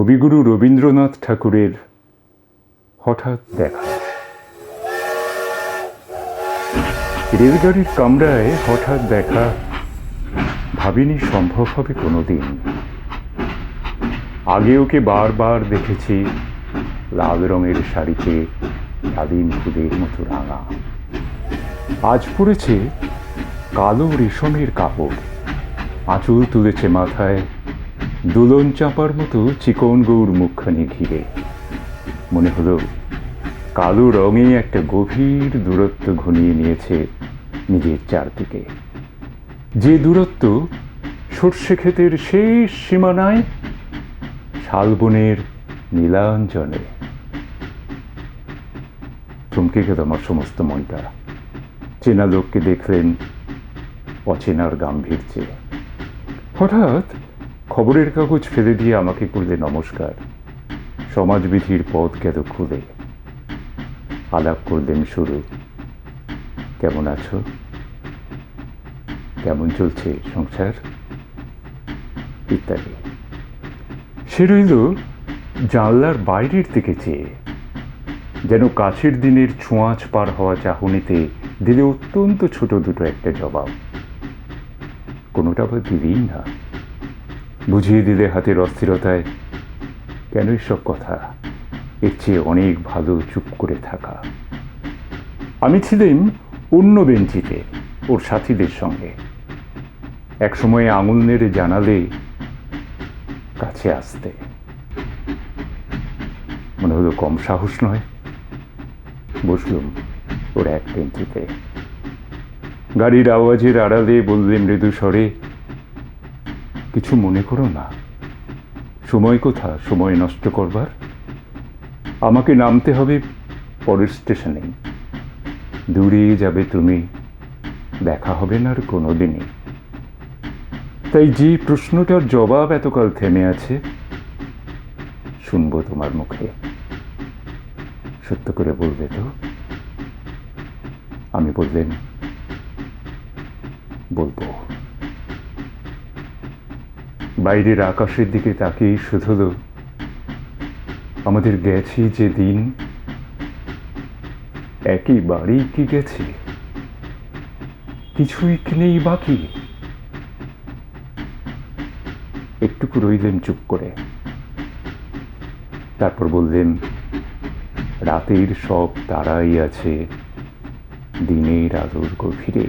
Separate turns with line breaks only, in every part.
কবিগুরু রবীন্দ্রনাথ ঠাকুরের হঠাৎ দেখা। রেলগাড়ির কামরায় হঠাৎ দেখা, ভাবিনি সম্ভব হবে কোনোদিন। আগে ওকে বারবার দেখেছি লাল রঙের শাড়িতে ডালিম ফুলের মতো রাঙা। আজ পড়েছে কালো রেশমের কাপড়, আঁচল তুলেছে মাথায়, দোলন চাপার মতো চিকন গৌর মুখখানি ঘিরে। মনে হলো কালো রঙে একটা গভীর দূরত্ব ঘনিয়ে নিয়েছে নিজের চারদিকে, যে দূরত্ব সর্ষে ক্ষেতের শেষ সীমানায় শালবনের নীলাঞ্জনে। থমকে গেল আমার সমস্ত মনটা। চেনা লোককে দেখলেন অচেনার গাম্ভীর্যে। হঠাৎ খবরের কাগজ ফেলে দিয়ে আমাকে করলে নমস্কার। সমাজবিধির পথ গেল খুলে। আলাপ করলেন শুরু। কেমন আছো? কেমন চলছে সংসার? ইত্যাদি। সে রইল জানলার বাইরের দিকে চেয়ে, যেন কাছের দিনের ছোঁয়াচ পার হওয়া চাহনিতে দিলে অত্যন্ত ছোট দুটো একটা জবাব। কোনোটা আবার দিলেই না, বুঝিয়ে দিলে হাতের অস্থিরতায়, কেন এসব কথা, এর চেয়ে অনেক ভালো চুপ করে থাকা। আমি ছিলাম অন্য বেঞ্চিতে ওর সাথীদের সঙ্গে। একসময় আঙুল নেড়ে জানালে কাছে আসতে। মনে হলো কম সাহস নয়। বসলুম ওর এক বেঞ্চিতে। গাড়ির আওয়াজের আড়ালে বললে মৃদু স্বরে, কিছু মনে করো না। সময় কোথা সময় নষ্ট করবার? আমাকে নামতে হবে পরের স্টেশনে। দূরে যাবে তুমি, দেখা হবে না আর কোনোদিনই। তাই যে প্রশ্নটার জবাব এতকাল থেমে আছে, শুনবো তোমার মুখে। সত্য করে বলবে তো? আমি বললেন, বলবো। বাইরের আকাশের দিকে তাকিয়ে শুধুলো আমাদের গেছে যে দিন, একই বাড়ি কি গেছে, কিছুই কি নেই বাকি। একটুকু রইলেন চুপ করে, তারপর বললেন, রাতের সব তারাই আছে দিনের আলোর গভীরে।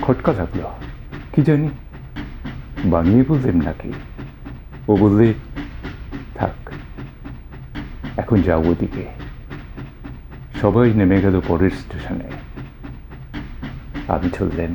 খটকা লাগলো, কি জানি বানিয়ে বললেন নাকি। ও বললে, থাক এখন যাও ওদিকে। সবাই নেমে গেল পরের স্টেশনে। আমি চললেন